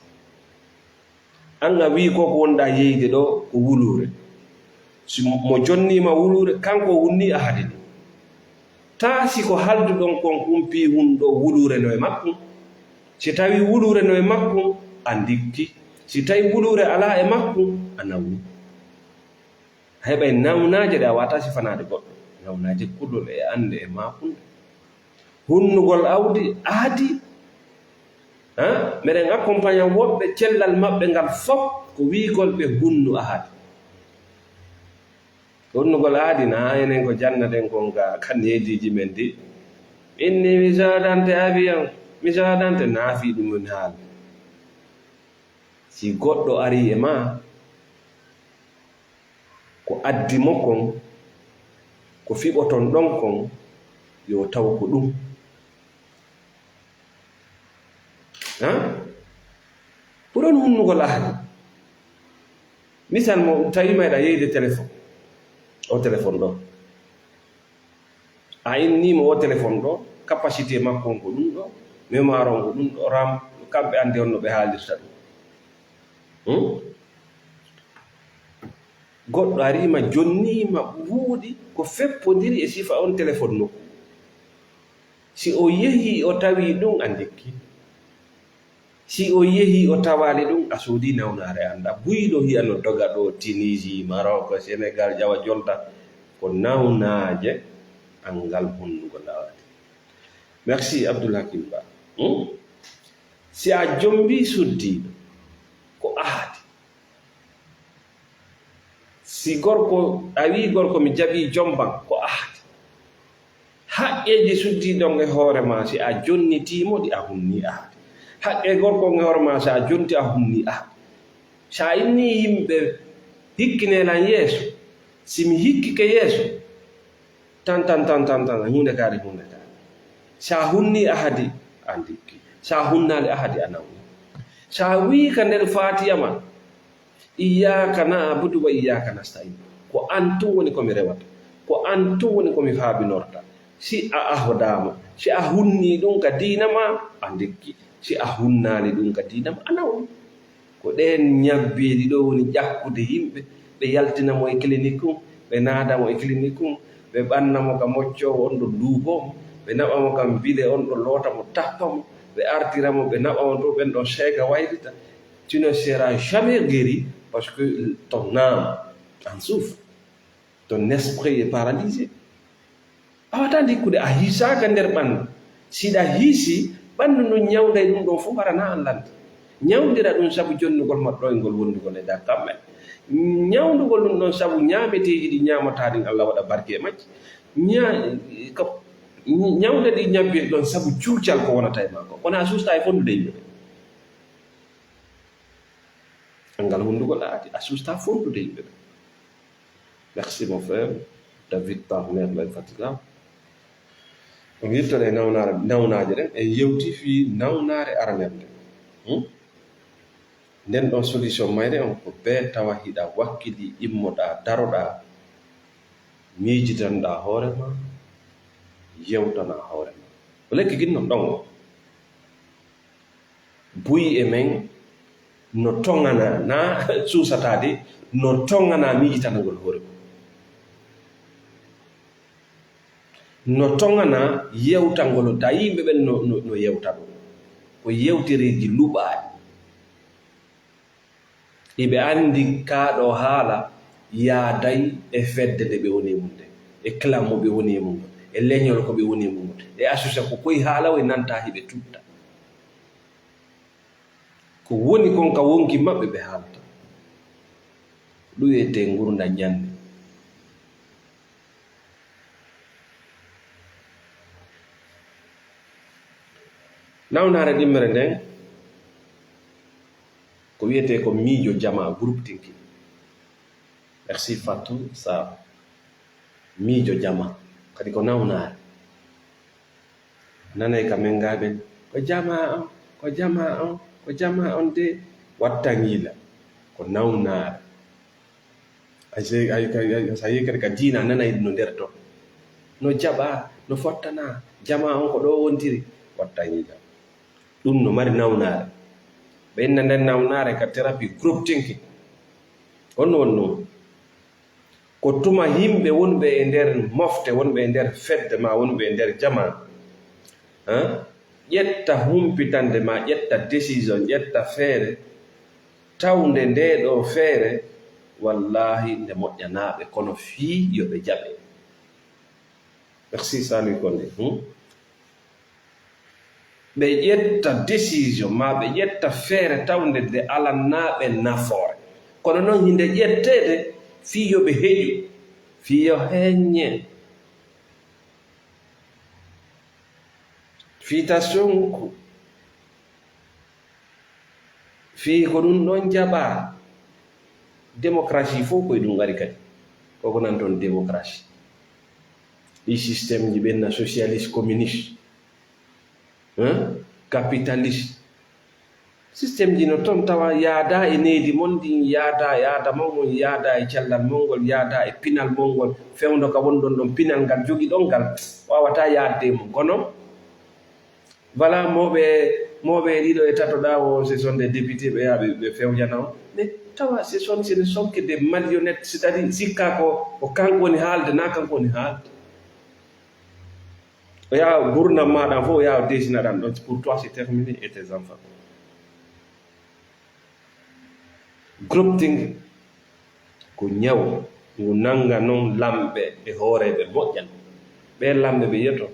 an a wi koko wonɗa yeeyde ɗo ko wulure si mo jonnima wulure kanko wunni ahadi ɗum taasi ko halduɗon kon humpi hunɗo wulure no e makkum si tawi wulure no e makkum a dikki si tawi wulure ala e makkum a nawni heɓay nawnaje ɗe a wata sifanade goɗɗo nawnaje kullol e ande e makunde hunnugol awdi aadi meɗen accompagna woɓɓe cellal maɓɓe ngal fof ko wiigol ɓe hunnu ahadi hunnugol aadi na enen ko jannaten kon ga kanediji men di inni mi sadante avion mi sadante naafi ɗum woni haala si goɗɗo ari e ma ko addi mo kon ko fiɓoton ɗon kon yo taw ko ɗum ɓuron hunnugol ahdi. Misal mo tawi mayɗa yeyde téléphone o téléphone ɗo a innimo o téléphone ɗo capacité makko ko ɗum ɗo, mémoire on ko ɗum ɗo, ram kamɓe andi on no ɓe haalirta ɗum. Goɗɗo arima jonnima ɓuuɗi ko feppodiri e sifa on téléphone nokku. Si o yehi o tawi ɗum a ndekki, si o yehi o tawali ɗum a soodi nawnare anda. Buyɗo hiya no doga ɗo Tunisie, Maroc, Sénégal, ƴawa jolta ko nawnaje angal honnugo lawati. Merci Abdoul Hakim Ba. Si a jombi suddiɗo ko ahadi, si gorko a wi gorko mi jaɓi jomban ko ahadi, haqqeji suddiɗon e hoore ma si a jonnitimo ɗi a hunni ahadi. Haqqe gorko e hoore ma si a jonti a hunni ahadi. Sa inni yimɓe hikkinelan yeeso, simi hikkike yeeso tan hunde kaari. Sa hunni ahadi a ndikki, sa hunnali ahadi a nawni. Sa wi ka nder fatiya ma iyyaka na'budu wa iyyaka nasta'in, ko an tun woni komi rewata, ko an tun woni komi faabinorta. Si a ahodama, si a hunni ɗum ka diina ma a ndikki, si a hunnali ɗum ka diina ma a nawni. Ko ɗen ñabbeɗi ɗo woni ƴakkude yimɓe, ɓe yaltinamo e clinique um, ɓe naadamo e clinique um, ɓe ɓannamo ka moccowo on ɗo duubomo, ɓe naɓamo kam bile on ɗo lootamo tappamo, ɓe artiramo ɓe naɓamo to ɓen ɗon seega waylita. Tu ne seras jamais guéri parce que ton âme en souffre, ton esprit est paralysé. Awata ndikkude a hiisaka nder ɓandu. Siɗa hiisi ɓandu no ñawda e ɗum ɗon fof warana an lanta. Ñawdira ɗum sabu jonnugol maɗɗo e ngol wondugol e nder kamɓe. Ñawdugol ɗum ɗon sabu ñaameteeji ɗi ñaamataɗin Allah waɗa barke e majji. Ñawde ɗi ñabbiri ɗon sabu cuucal ko wonata e makko, wona susta e fondude yimɓe ɓe. Ngal wondugol aadi a susta fondude yimɓe ɓe. Merci mon frère David Parmer l'infatigable. On yirtode e nawnaje ɗen e yewti fi nawnare aranerde. Nden ɗon solution mayre on ko be tawa hiɗa wakkili immoɗa daroɗa miijitanɗa hoore ma, yewtana hoore ma. Ko lekki ginnon ɗon o buyi e men no tongana na suusatade no tongana miijitanagol hoore ma, no tongana yewtangol ta yimɓe ɓen no yewta ɗum ko yewtereji luɓaaɗi. Iɓe andi kaaɗo haala yaaday e fedde nde ɓe woni mum nde, e clan mo ɓe woni mum, e leñol ko ɓe woni mum, e association ko koye haala o e nanta hiɓe tutta. Ko woni kon ka wonki maɓɓe ɓe haalata. Ɗum wiyete ngurda ñande. Nawnare ɗimmere nden ko wiyete ko miijo jama groupe thinking. Merci Fatou sa miijo jama kadi ko nawnare. Nanay ka men ngaɓen ko jama on, ko jama on de wattangila ko nawnare. Sa yi kadi ka diina nanay no nder to no jaɓa no fottana jama on ko ɗo wontiri wattangila. Ɗum no mari nawnare. Ɓe inna nden nawnare ka thérapie groupe thinking. Onno wonno ko tuma yimɓe wonɓe e nder mofte, wonɓe e nder fedde ma, wonɓe e nder jama, ƴetta humpitande ma, ƴetta décision, ƴetta feere tawde nde ɗo feere wallahi nde moƴƴanaɓe kono fii yo ɓe jaɓe. Merci Sali Konde. Ɓe ƴetta décision ma, ɓe ƴetta feere tawde nde alannaɓe nafoore, kono noon hinde ƴettede fii yo ɓe heƴu, fii yo heññe. Fii ta sonku, fii ko ɗum ɗon jaɓa démocratie fof koye ɗum ari kadi koko nan toon démocratie ɗi systéme ji ɓenna socialiste communiste capitaliste systéme ji no toon tawa yaada e needi mon ɗin yaada mawmon yaada e cellal mongol yaada e pinal mongol fewndo ka wonɗon ɗon pinal ngal jogi ɗon ngal wawata yaadde mo kono voilà moɓe ɗiɗo e tatoɗa o ce sont des députés ɓe yaha ɓe fewnjana o mais tawa ce ne sont que des marionnettes, c'est à dire sikka ko kanko woni haalde na kanko woni haalde o yaha gurdam maɗan fof o yaha o desina ɗan ɗon pour toi c'est terminé et tes enfants. Groupe thinking ko ñaw ngu nanga noon lamɓe e hooreɓe moƴƴan ɓe lamɓe ɓe yetto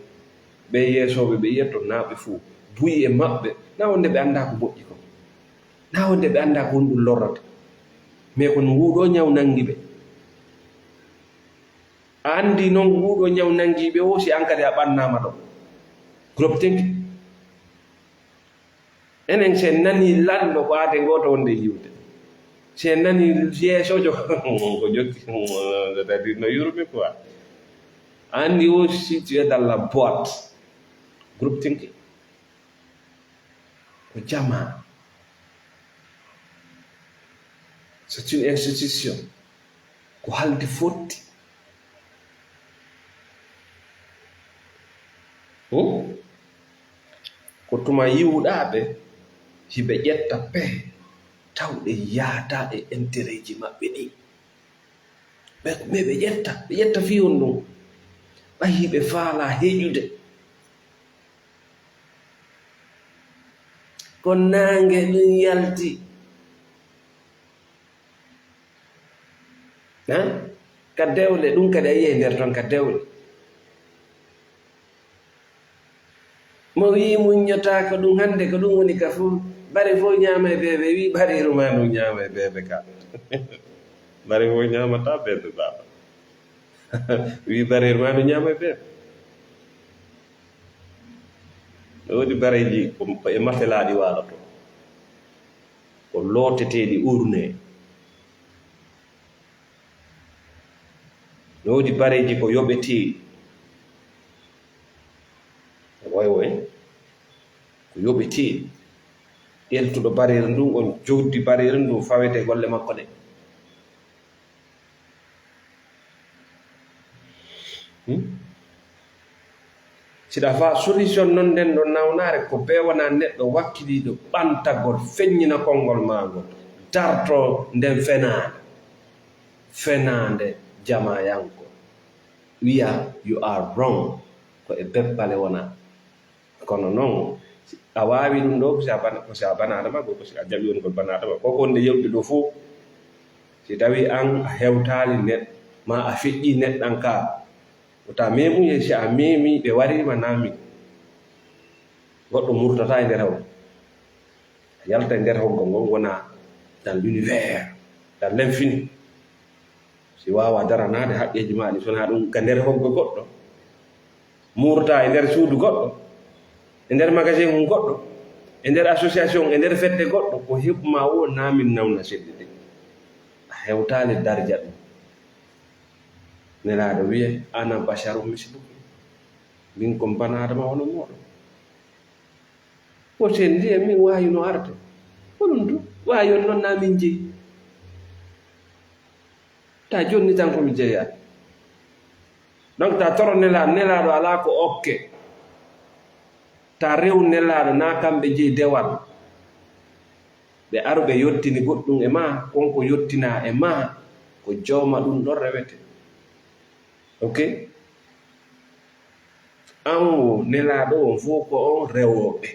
ɓe yeesoɓe ɓe yetto naaɓe fuu buyi e maɓɓe na wonde ɓe annda ko moƴƴi ko na wonde ɓe annda ko honɗum lorrata mais kono nguuɗo ñaw nangi ɓe a anndi noon nguuɗo ñaw nangiiɓe o si an kadi a ɓannama ɗo groupe thinking enen sen nani lanɗo ko aade gooto wonde yiwde sen nani yeesojo ko jokki c'est-à-dire no yurmi quoi anndi o si tu es dans la boîte groupe thinking ko jama c'est une institution ko halde fotti ko tuma yiwɗaɓe hiɓe ƴetta pehe tawɗe yaada e intérêt ji maɓɓe ɗi mais ɓe ƴetta fiyon ɗum ɓayi ɓe faala heƴude ko nange ɗum yalti ka dewle ɗum kadi a yiye nder toon ka dewle mo wi muññata ko ɗum hannde ko ɗum woni ka fof bare fof ñaama e beeɓe wi bariru ma ɗum ñaama e beeɓe ka bare fof ñaamata beeɓe baaba wi bariru ma ɗum ñaama e beeɓe no woodi bareji e matelaaɗi waaloto ko looteteeɗi urne no woodi bareji ko yoɓeteeɗi woy ko yoɓeteeɗi ƴeltuɗo bareere ndun on joddi bareere ndun fawete golle makko ɗe siɗa fa solution noon nden ɗo nawnaare ko bewona neɗɗo wakkiliɗo ɓantagol feññina konngol maagol darto nden fenaande jamayanko wiya you are wrong ko e bebbale wona kono noon a waawi ɗum ɗo ko si a banaadama ko si a jaɓi woni ko banaadama koko wonde yewɗi ɗo fof si tawi an a hewtaali neɗɗo ma a feƴƴii neɗɗan ka wota memuye si a memi ɓe warima naami goɗɗo murtata e nder hawgo a yalta e nder hawgo ngon wona dans l'univers dans l'infini si wawa daranaade haqqeji maɗi sona ɗum ka nder hawgo goɗɗo murta e nder suudu goɗɗo e nder magasin mum goɗɗo e nder association e nder fedde goɗɗo ko heɓma o naamin nawna seɗɗe ɗe a hewtaali darja ɗum nelaaɗo wiye ana basaru mislukum min kon banaadama hono moɗon ko sen ndiye min waawi no arde hoɗum du waawi on noon naa min jeyi ta jonni tan komi jeeyaade donc ta toro nelaaɗo alaa ko okke ta rew nelaaɗo naa kamɓe jeyi dewal ɓe aru ɓe yottini goɗɗum e ma konko yottina e ma ko jawma ɗum ɗon rewete ok an o nelaaɗo on fof ko on rewooɓe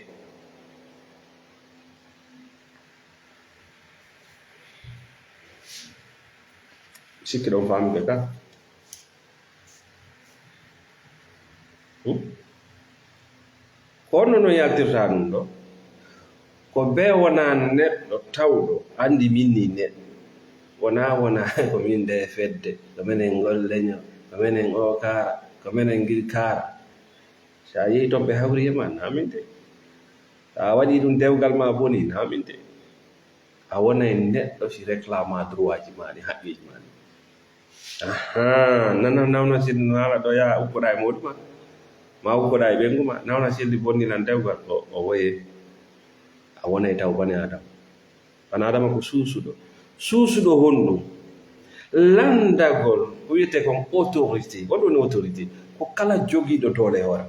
sikki ɗon faamiɓe ka honno no yaltirta ɗum ɗo ko be wona neɗɗo tawɗo anndi minni neɗɗo wona ko min nde fedde ko minen golleño ko minen o kaara ko minen gil kaara so a yehi toon ɓe hawri e ma naminde so a waɗi ɗum dewgal ma boni naminde a wonay neɗɗo si réclama droit ji maɗi haqqiji maɗi. nana nawna selli naala ɗo yaha ukkoɗa e moɗuma ma ukkoɗa e ɓengu ma nawna selli bonninan dewgal o woye a wonay taw bane adama. bane adama ko suusuɗo honɗum landagol ko wiyete kon autorité. Won woni autorité? ko kala jogiiɗo doole hoore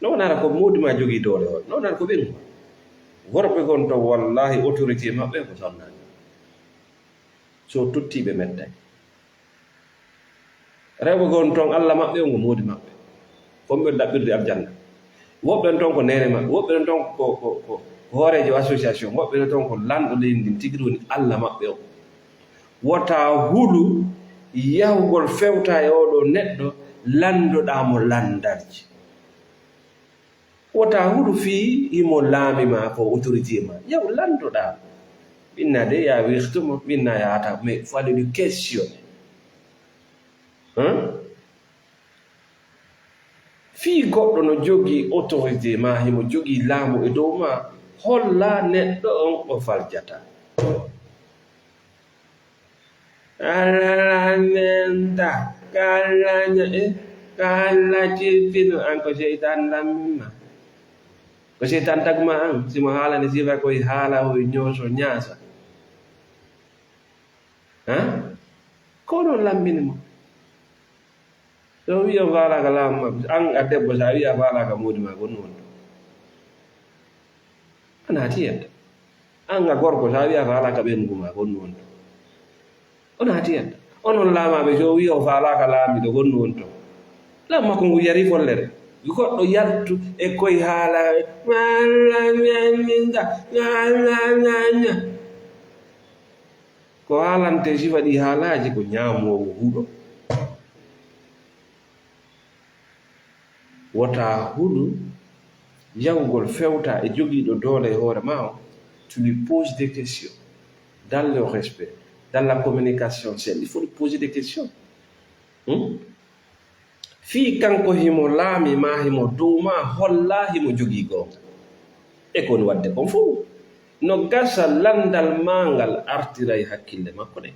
no wonara ko moɗuma jogii doole hoore, no wonara ko ɓengu worɓe gon to wallahi autorité maɓɓe ko sonnani so tottiɓe mettay. rewɓe gon ton Allah maɓɓe o ngo moodi maɓɓe fomɓe ɗaɓɓirde aljanna. woɓɓen ton ko nene maɓɓe, woɓɓen ton ko hoorejo association, woɓɓen ton ko lanɗo leydi ndin tigi woni Allah maɓɓe o. wota hulu yahugol fewta e oɗo neɗɗo landoɗamo landarji. wota hulu fii imo laamima ko autorité ma yaw landoɗa minna de ya wirtumo minna yahata mais fallait lui questionner fii goɗɗo no jogii autorité ma himo jogii laamu e dow ma holla neɗɗo on o faljata. alalanda kalaña kala cilpino an ko seytan lammima ko seytan tagma an simo haalani sifa koye haala hoye ñooso ñaasa ko non lamminimo. so wiya faalaka laamu ma an a debbo sa wiya faalaka moodi ma gonno wonto ana tiyetta. an a gorko sa wiya faalaka ɓengu ma gonno wonto ona tiyetta. onon laamaɓe so wiya o faalaka laamiɗo gonno wonto lam makko ngu yari follere goɗɗo yaltu e koye haala ko haalante sifa ɗi haalaji ko ñaamowo huɗo. wota huɗu yahugol fewta e jogiiɗo doole e hoore ma o. tu lui poses des questions dans le respect, dans la communication saine. Il faut lui poser des questions. Fii kanko himo laami ma himo dow ma holla himo jogii goonga e koni wadde kon fof no gasa landal mangal artira e hakkille makko de.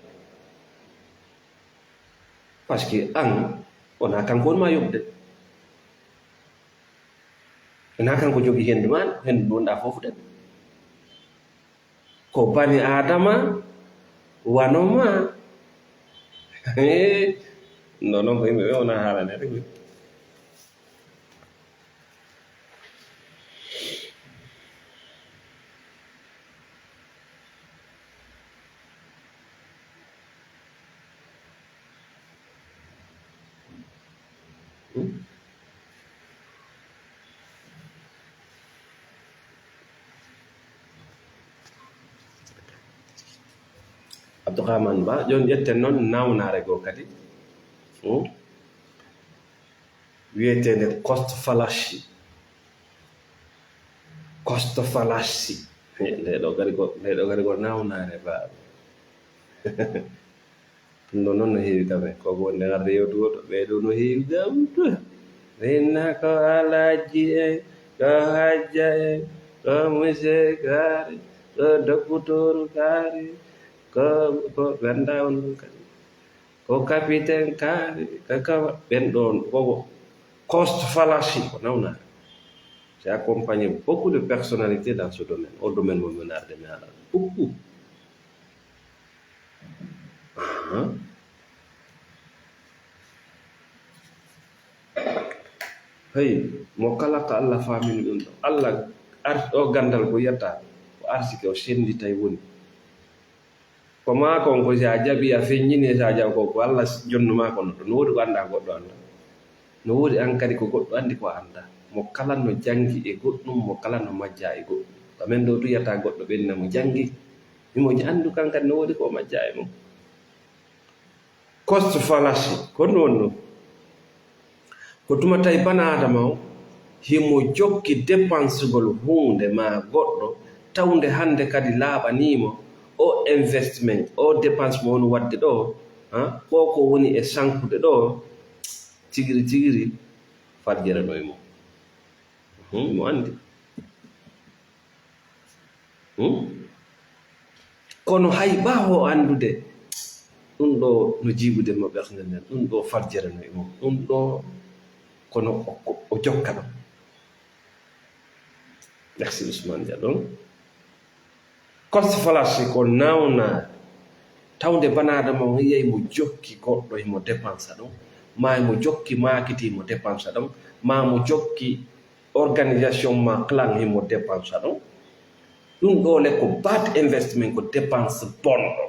par ce que an wona kanko woni ma yoɓde, wona kanko jogii henndu ma henndu ɗonɗa fof de ko bani adama wanoma. non ko yimɓe ɓe wona haalane rek Abdourahmane Ba joni ƴetten noon nawnare goo kadi wiyetende cost fallacy. ndeɗo gari ko nawnare baaɓe ɗum ɗo noon no heewi kamen koko wonde arde yewtugo to ɓeeɗo no heewi gawtu renna ko alaji en ko hajja en ko monsieur kaari ko doctoru kaari ko ganda on ɗum kadi ko capitaine kaari kaka ɓen ɗon koko cost fallacy ko nawnare. C'est accompagné beaucoup de personnalités dans ce domaine, au domaine monétaire de Méala. Beaucoup. Hey, mo kala ka Allah famini ɗum ɗo. Allah o gandal ko yetta ko arsike o sendita e woni. Ko ma kon ko sa jaɓi a feññini sa jaɓ ko Allah jonnuma kono to no wodi ko anda goɗɗo anda. No wodi an kadi ko goɗɗo andi ko anda. mo kala no jangi e goɗɗum mo kala no majja e goɗɗum kamen ɗo duyata goɗɗo ɓenna mo jangi mimo andu kan kadi no woodi ko majja e mum. Cost fallacy ko noon no ko tuma tawi bana adama o himo jokki dépensegol hunde ma goɗɗo tawde hande kadi laaɓanimo o investment o dépense mo woni wadde ɗo o ko woni e sankude ɗo tigiri tigiri fajjere ɗo e mum mo andi kono hay ɓaawo anndude ɗum ɗo no jiiɓude mo ɓernde nden ɗum ɗo fajjere no e mum ɗum ɗo kono o jokka ɗum. Merci Ousmane Dia. Donc cost fallacy ko nawna tawde banadama o yiyay mo jokki goɗɗo emo dépensa ɗum ma mo jokki makiti mo dépensa ɗum ma mo jokki organisation ma clan emo dépensa ɗum ɗum ɗo le ko bad investment ko dépense bonɗo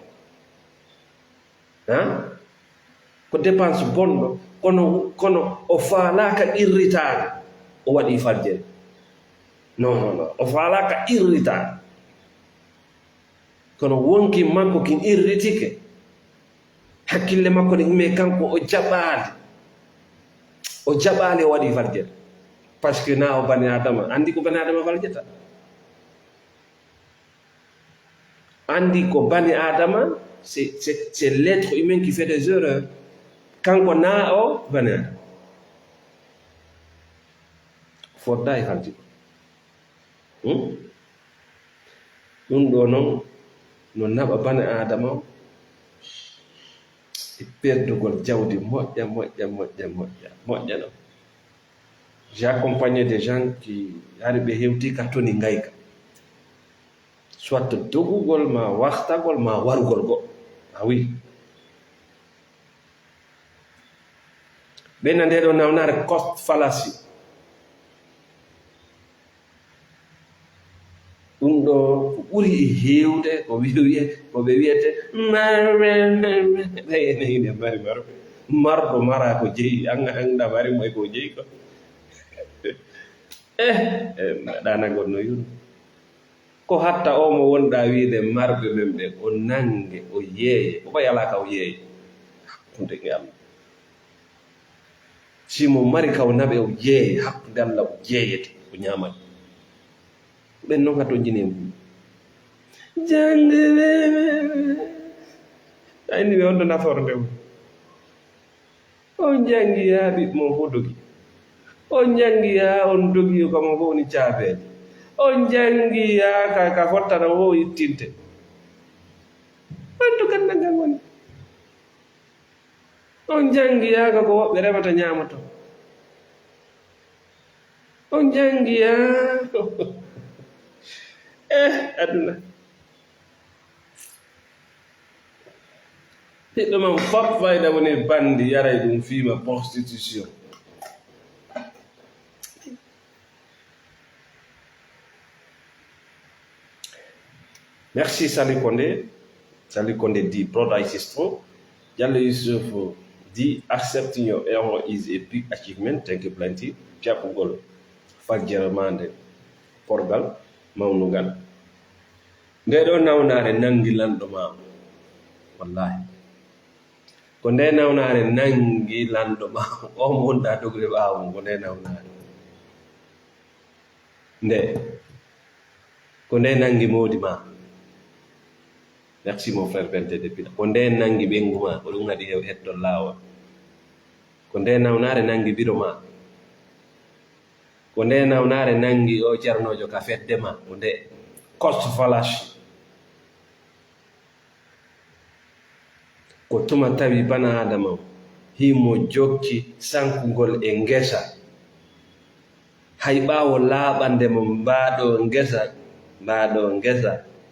ko dépense bonɗo kono o faalaka irritade o waɗi fajjere non o faalaka irritade kono wonki makko kin irritike hakkille makko ne ime kanko o jaɓaali o waɗi fajjere par ce que na o bani adama andi ko bani adama faljata andi ko bani adama c'est l'être humain qui fait des erreurs kanko na o bani adama fodda e halji ɗum ɗo noon no naɓa bani adama o e perdugol jawdi moƴƴa ɗo. J'ai accompagné des gens qui hari ɓe hewti ka toni ngayka soit dogugol ma wartagol ma warugol goɗɗo oui ɓenna nde ɗo nawnare cost fallacy ɗum ɗo ko ɓuri e heewde ko ɓe wiyete ene yimɓe mari marɗo mara ko jeyi anda mari moy ko jeyi ko ɗanagol no yuru ko hatta o mo wonɗa wiide marɓe men ɓe o nange o yeeye o ɓay ala ka o yeeye hakkunde e Allah simo mari kaw naɓe o yeeye hakkunde Allah o jeeyete o ñamani ɓen noon hato jine mum jangde ayni ɓe wonno naforde mum on jangi haa ɓiɓɓe mon fof dogi on jangi haa on dogi komo fof woni caabeede on jangi haa ka fottana fof ittinte on to ganda ngal woni on jangi haa ka ko woɓɓe remata ñaamato on jangi haa aduna hiɗɗo man fop fayda woni bandi yaray ɗum fiima prostitution merci Sali Condé dit Brother Isisto Diallo Yusuf dit accept your error is a big achievement thank you plenty jaɓugol fajjere mande porgal mawnugal nde ɗo nawnare nangi lanɗo ma wallahi ko nde nawnare nangi lanɗo ma o mo wonɗa dogre ɓawo ko nde nawnare nde ko nde nangi modi ma merci mon frère Bente depuis ko nde nangi ɓengu ma ko ɗum waɗi hettol lawol ko nde nawnare nangi biro ma ko nde nawnare nangi o ceernojo ka fedde ma ko nde cost fallacy ko tuma tawi bana adama himo jokki sankugol e ngesa hay ɓawo laaɓande mo mbaɗo ngesa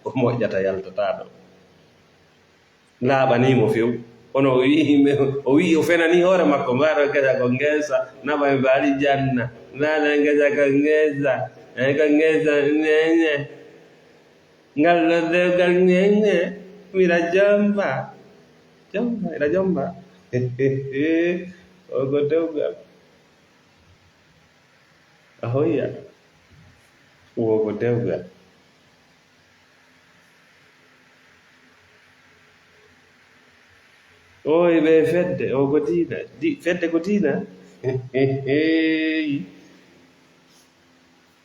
o moƴƴata yaltata ɗo laaɓanimo few ono o wi o fenani hoore makko mbaɗo ngesa ko ngesa naɓa e mbaɗi janna mbaɗo ngesa ko ngesa nene ngal ɗo dewgal nene mira jomba ira jomba o ko dewgal a hoyya o ko dewgal oy ɓe fedde o ko diina fedde ko diina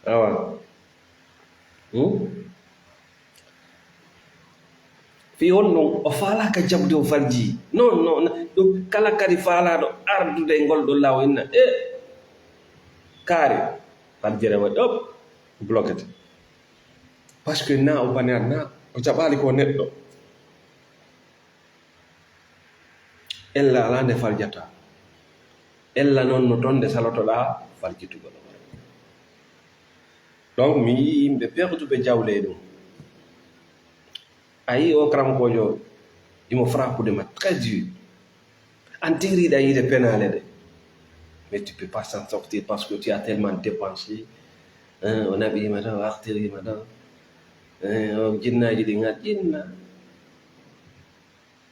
awa fi on ɗum o faalaka jabde o farji non ɗum kala kadi faalaɗo ardude ngol ɗo law inna kaari farjere waɗi bloquete par ce que na o bani na o jaɓali ko neɗɗo ella ala nde faljata ella noon no toon nde salotoɗa faljitugo ɗo donc mi yii yimɓe perduɓe jawle ɗum a yii o karankojo imo frappude ma très dur an tigriɗa yiide penale ɗe mais tu peux pas s'en sortir parce que tu as tellement dépensé o naɓima taw artirima taw o jinnaji ɗi gat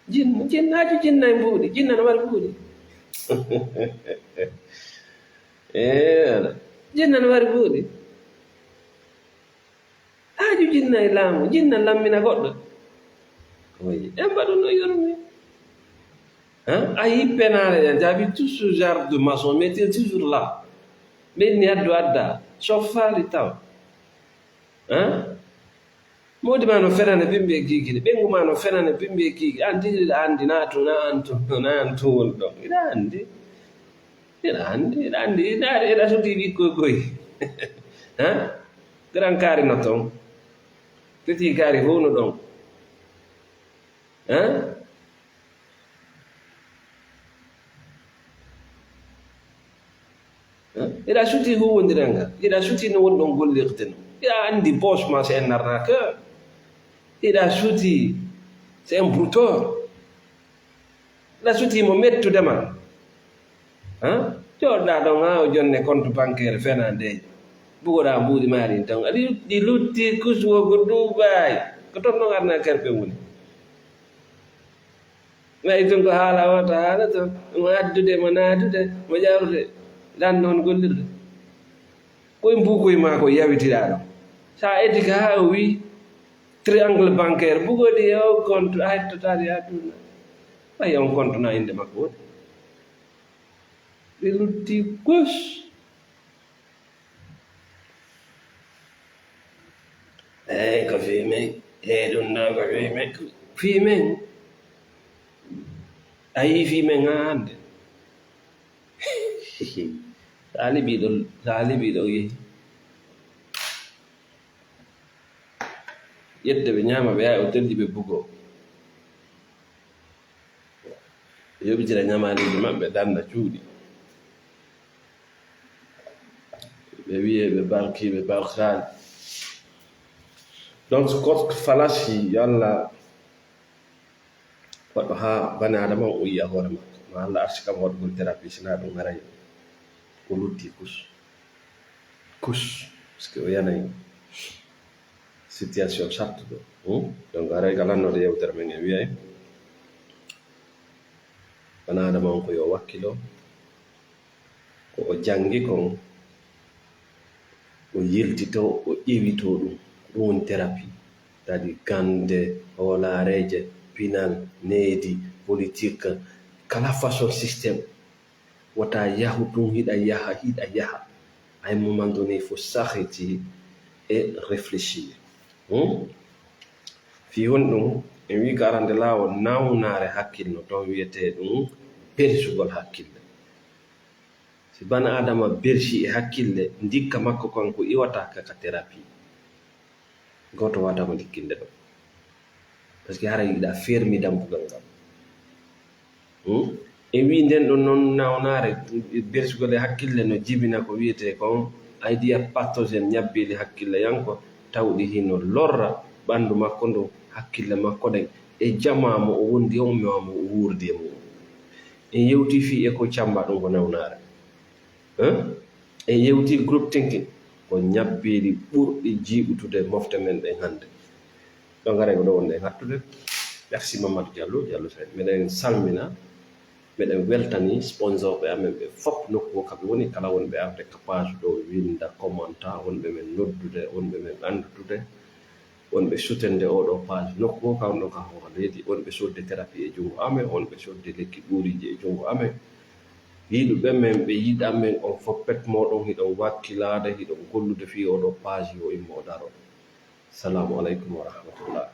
jinnaji jinna e mbuuɗi jinna no waɗi mbuuɗi jinna no waɗi mbuuɗi haaju jinna e laamu jinna lammina goɗɗo oyi en mbaɗu no yormi a yi penale ɗen jaabi tout ce genre de maçon mais t'es toujours là ɓenni addu adda so faali taw modi ma no fenane bimɓe kiiki de ɓengu ma no fenane bimɓe kiiki an tigriɗa andi na antu woni ɗon iɗa andi eɗa soti ɓikkoy koy grand kaari no toon petit kaari fof no ɗon eɗa suti huwodiral ngal eɗa suti no woni ɗon gollirde no eɗa andi bos ma c'est un arnaqueur eɗa suti c'est un brouteur eɗa suti mo mettudema joɗɗa ɗon ha o jonne compte bancaire fenandeje bugoɗa mbuuɗi maɗin tan aɗi ɗi lutti kuswogo Dubai ko toon ɗon arnaqueur ɓe woni wayi ton ko haala wota haala ton mo addude mo naadude mo ƴawrude ɗan noon gollirde koye mbukoye ma ko yawitiɗa ɗon sa eddi ka ha o wi triangle bancaire bugodi o compte a hettotade aduna wayi on compte na inde makko woni ɓe lutti kus ko fimen ɗum ɗo ko fimen a yii fimen ha hande sa liɓiɗo yehi yedde ɓe ñaama ɓe yahi o telli ɓe bugo ɓe yoɓitira ñamaliji maɓɓe danna cuuɗi ɓe wiye ɓe barki ɓe barkani donc ko falasi yo Allah waɗɗo ha bani adama o yiya hoore makko ma Allah arti kam waɗugol thérapie sina ɗum haray o lutti kus par ce que o yanayi situation sattuɗo donc haray ka lannode yewtere men e wiyay bani adama on ko yo wakkilo ko o jangi kon o yiltito o ƴewito ɗum ɗum woni thérapie c'est-à-dire gande hoolareje pinal needi politique kala façon système wata yahu ɗum hiɗa yaha à un moment donné il faut s'arrêter et réfléchir fi woni ɗum en wi ko arande laawol nawnare hakkille no toon wiyete ɗum bersugol hakkille si bana adama bersi e hakkille ndikka makko kanko iwata kaka thérapie goto watama dikkinde ɗo par ce que hara yiɗa fermi dambugal ngal e wi nden ɗon noon nawnare bersugol e hakkille no jibina ko wiyete kon idea pathogène ñabbili hakkille yanko tawɗi hino lorra ɓandu makko ndu hakkille makko ɗen e jamamo o wondi on miwamo o wuurdi e mum en yewti fi e ko camba ɗum ko nawnare en yewti groupe thinking ko ñabbiɗi ɓurɗi jiiɓutude mofte men ɗen hannde ɗo ngare ko ɗo wonde hattude merci Mamadou Diallo sen miɗen salmina miɗen weltani sponsor ɓe amen ɓe fof nokku o kaɓe woni kala wonɓe arde ka page ɗo winda commenta wonɓe men noddude wonɓe men andutude wonɓe sutende oɗo page nokku o kawɗo ka hoore leydi wonɓe sodde thérapie e junngo amen wonɓe sodde lekki ɓuuriji e junngo amen yiɗuɓe men ɓe yiɗa men on foppet moɗon hiɗon wakkilade hiɗon gollude fi oɗo page yo immo o daro. Assalamu aleykum wa rahmatullah.